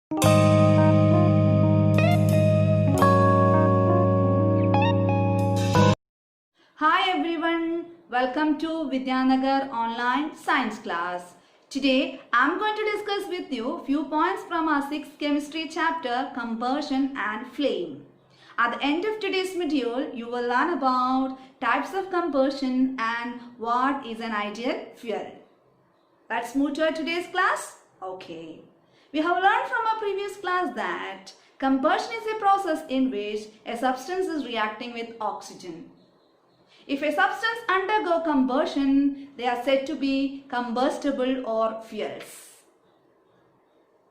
Hi everyone, welcome to Vidyanagar online science class. Today I am going to discuss with you few points from our 6th chemistry chapter, combustion and flame. At the end of today's module, you will learn about types of combustion and what is an ideal fuel. Let's move to today's class. Okay. We have learned from our previous class that combustion is a process in which a substance is reacting with oxygen. If a substance undergo combustion, they are said to be combustible or fuels.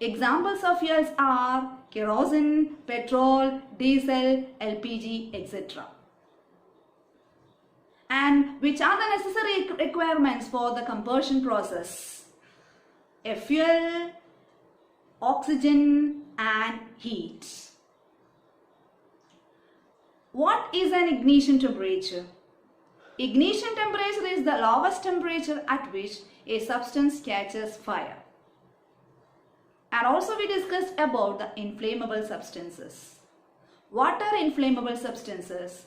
Examples of fuels are kerosene, petrol, diesel, LPG, etc. And which are the necessary requirements for the combustion process? A fuel, oxygen and heat. What is an ignition temperature? Ignition temperature is the lowest temperature at which a substance catches fire. And also we discussed about the inflammable substances. What are inflammable substances?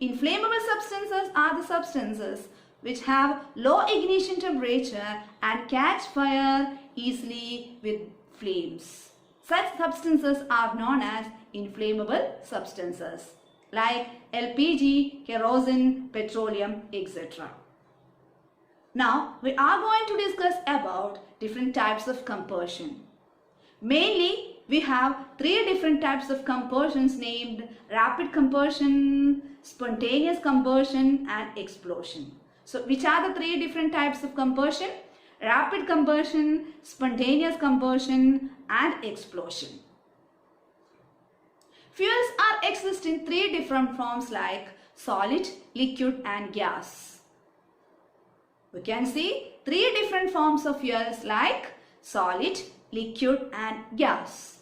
Inflammable substances are the substances which have low ignition temperature and catch fire easily with flames. Such substances are known as inflammable substances like LPG, kerosene, petroleum, etc. Now we are going to discuss about different types of combustion. Mainly we have three different types of combustions named rapid combustion, spontaneous combustion and explosion. So which are the three different types of combustion? Rapid combustion, spontaneous combustion and explosion. Fuels are exist in three different forms like solid, liquid and gas. We can see three different forms of fuels like solid, liquid and gas.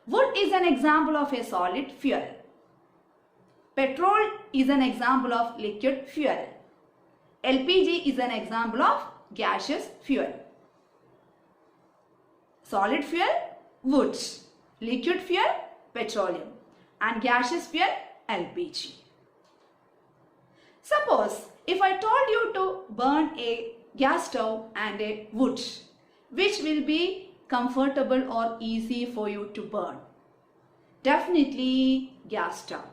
Wood is an example of a solid fuel. Petrol is an example of liquid fuel. LPG is an example of gaseous fuel. Solid fuel, wood. Liquid fuel, petroleum. And gaseous fuel, LPG. Suppose if I told you to burn a gas stove and a wood, which will be comfortable or easy for you to burn? Definitely gas stove.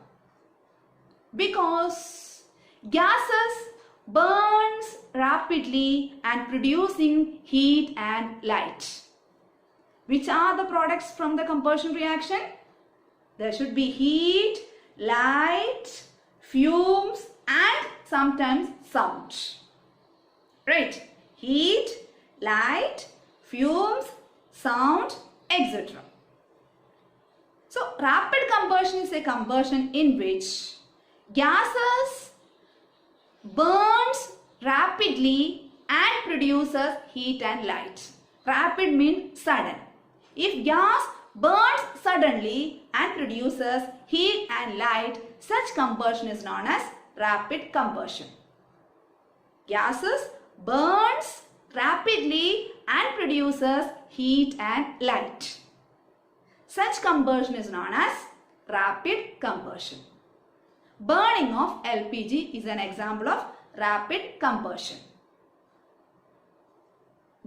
Because gases burns rapidly and producing heat and light. Which are the products from the combustion reaction? There should be heat, light, fumes and sometimes sound. Right? Heat, light, fumes, sound, etc. So rapid combustion is a combustion in which gases burns rapidly and produces heat and light. Rapid means sudden. If gas burns suddenly and produces heat and light, such combustion is known as rapid combustion. Gases burns rapidly and produces heat and light. Such combustion is known as rapid combustion. Burning of LPG is an example of rapid combustion.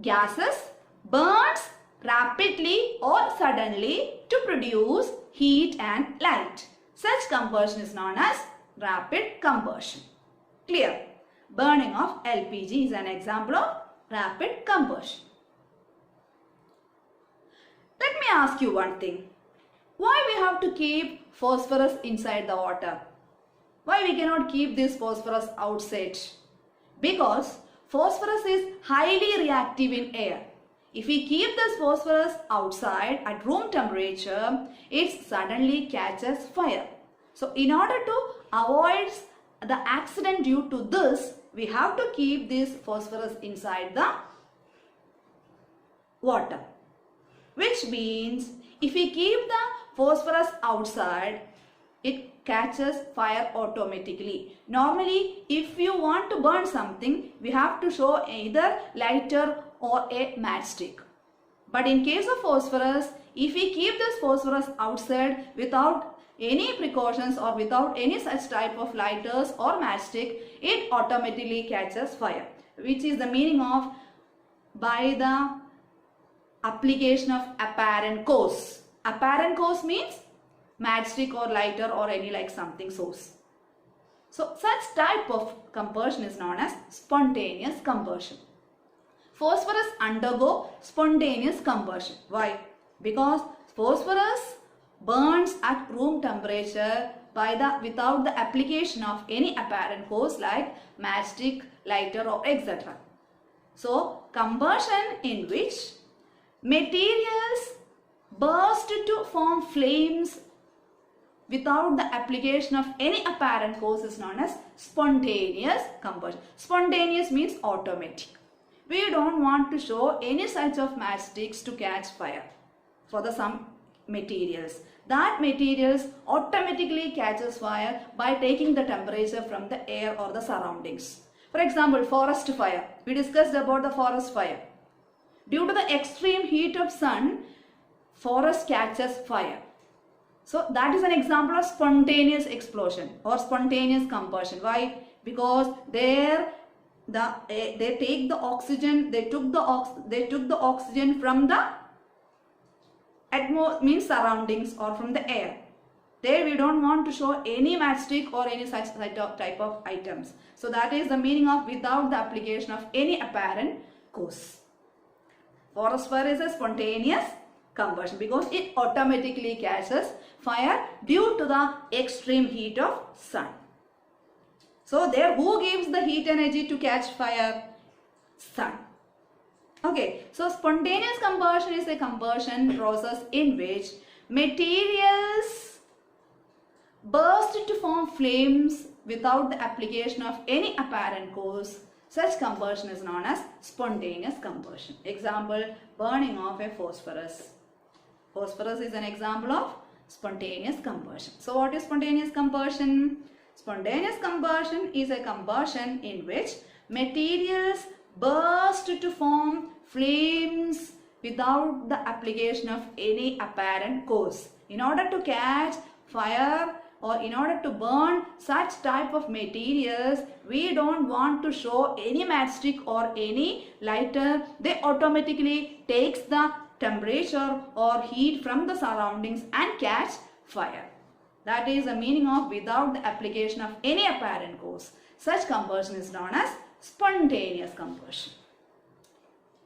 Gases burns rapidly or suddenly to produce heat and light. Such combustion is known as rapid combustion. Clear? Burning of LPG is an example of rapid combustion. Let me ask you one thing. Why we have to keep phosphorus inside the water? Why we cannot keep this phosphorus outside? Because phosphorus is highly reactive in air. If we keep this phosphorus outside at room temperature, it suddenly catches fire. So in order to avoid the accident due to this, we have to keep this phosphorus inside the water. Which means if we keep the phosphorus outside, it catches fire automatically. Normally, if you want to burn something, we have to show either lighter or a matchstick. But in case of phosphorus, if we keep this phosphorus outside without any precautions or without any such type of lighters or matchstick, it automatically catches fire, which is the meaning of by the application of apparent cause. Apparent cause means matchstick or lighter or any like something source. So such type of combustion is known as spontaneous combustion. Phosphorus undergo spontaneous combustion. Why? Because phosphorus burns at room temperature without the application of any apparent cause like matchstick, lighter or etc. So combustion in which materials burst to form flames without the application of any apparent cause is known as spontaneous combustion. Spontaneous means automatic. We don't want to show any such of matchsticks to catch fire for some materials. That materials automatically catches fire by taking the temperature from the air or the surroundings. For example, forest fire. We discussed about the forest fire. Due to the extreme heat of sun, forest catches fire. So that is an example of spontaneous explosion or spontaneous combustion. Why? Because they take the oxygen, they took the oxygen from the means surroundings or from the air. There we don't want to show any matchstick or any such type of items. So that is the meaning of without the application of any apparent cause. Forest fire is a spontaneous combustion because it automatically catches fire due to the extreme heat of sun. So there, who gives the heat energy to catch fire? Sun. Okay, so spontaneous combustion is a combustion process in which materials burst to form flames without the application of any apparent cause. Such combustion is known as spontaneous combustion. Example, burning of a phosphorus. Phosphorus is an example of spontaneous combustion. So what is spontaneous combustion? Spontaneous combustion is a combustion in which materials burst to form flames without the application of any apparent cause. In order to catch fire or in order to burn such type of materials, we don't want to show any matchstick or any lighter. They automatically takes the temperature or heat from the surroundings and catch fire. That is the meaning of without the application of any apparent cause. Such combustion is known as spontaneous combustion.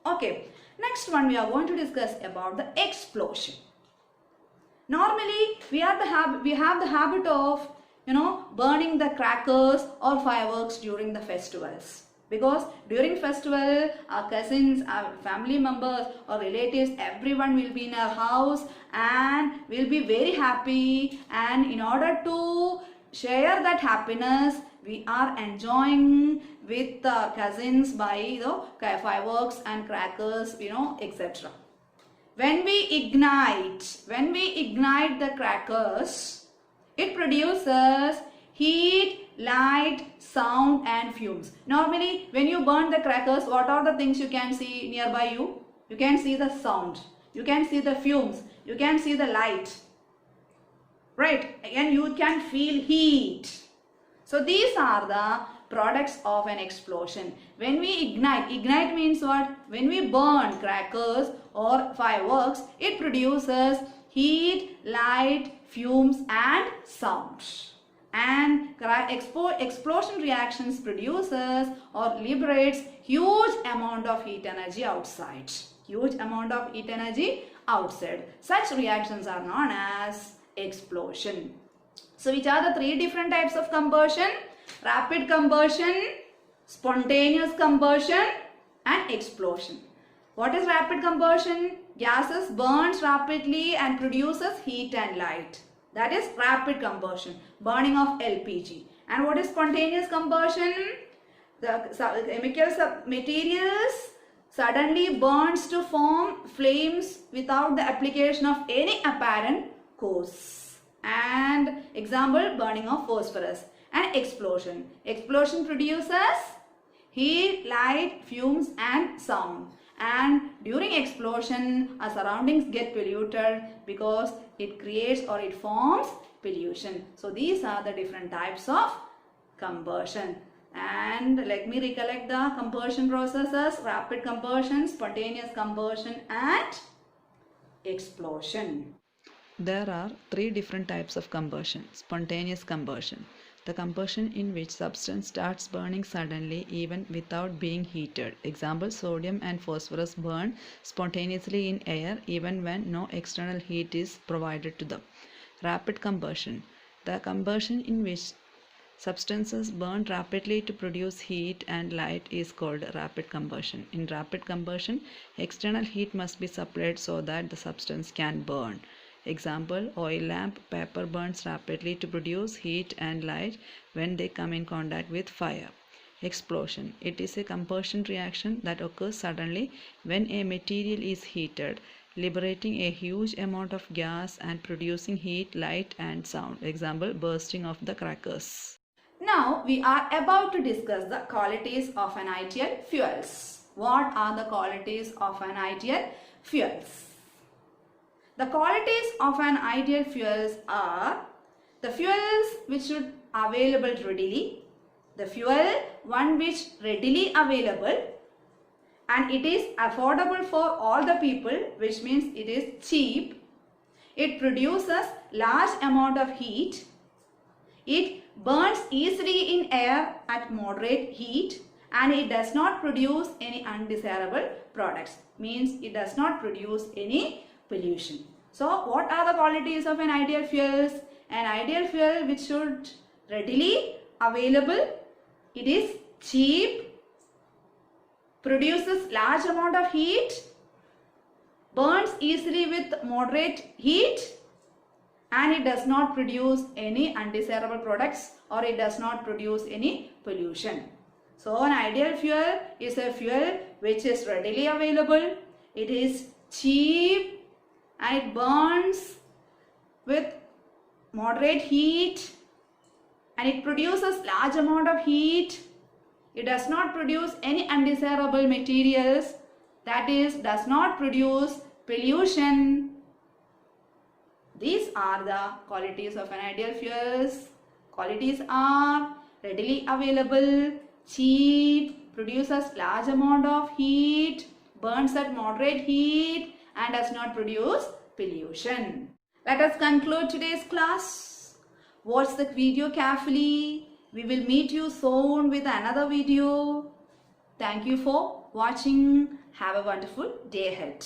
Okay, next one we are going to discuss about the explosion. Normally we have the habit of burning the crackers or fireworks during the festivals. Because during festival, our cousins, our family members or relatives, everyone will be in our house and will be very happy. And in order to share that happiness, we are enjoying with our cousins by fireworks and crackers, etc. When we ignite the crackers, it produces heat, light, sound and fumes. Normally when you burn the crackers, what are the things you can see nearby you? You can see the sound, you can see the fumes, you can see the light, right? And you can feel heat. So these are the products of an explosion. When we ignite means what? When we burn crackers or fireworks, it produces heat, light, fumes and sound. And explosion reactions produces or liberates huge amount of heat energy outside. Huge amount of heat energy outside. Such reactions are known as explosion. So which are the three different types of combustion? Rapid combustion, spontaneous combustion and explosion. What is rapid combustion? Gases burns rapidly and produces heat and light. That is rapid combustion, burning of LPG. And what is spontaneous combustion? The chemical materials suddenly burns to form flames without the application of any apparent cause. And example, burning of phosphorus. And explosion. Explosion produces heat, light, fumes and sound. and during explosion our surroundings get polluted because it creates or it forms pollution. So these are the different types of combustion. And let me recollect the combustion processes: rapid combustion, spontaneous combustion and explosion. There are three different types of combustion. Spontaneous combustion, the combustion in which substance starts burning suddenly even without being heated. Example, sodium and phosphorus burn spontaneously in air even when no external heat is provided to them. Rapid combustion, the combustion in which substances burn rapidly to produce heat and light is called rapid combustion. In rapid combustion, external heat must be supplied so that the substance can burn. Example, oil lamp, paper burns rapidly to produce heat and light when they come in contact with fire. Explosion, it is a combustion reaction that occurs suddenly when a material is heated, liberating a huge amount of gas and producing heat, light and sound. Example, bursting of the crackers. Now we are about to discuss the qualities of an ideal fuels. What are the qualities of an ideal fuels? The qualities of an ideal fuels are the fuels which should available readily, the fuel one which readily available, and it is affordable for all the people, which means it is cheap. It produces large amount of heat. It burns easily in air at moderate heat, and it does not produce any undesirable products. Means it does not produce any pollution. So what are the qualities of an ideal fuels? An ideal fuel which should readily available, it is cheap, produces large amount of heat, burns easily with moderate heat, and it does not produce any undesirable products or it does not produce any pollution. So an ideal fuel is a fuel which is readily available, it is cheap, and it burns with moderate heat, and it produces large amount of heat. It does not produce any undesirable materials, that is, does not produce pollution. These are the qualities of an ideal fuels. Qualities are readily available, cheap, produces large amount of heat, burns at moderate heat, and does not produce pollution. Let us conclude today's class. Watch the video carefully. We will meet you soon with another video. Thank you for watching. Have a wonderful day ahead.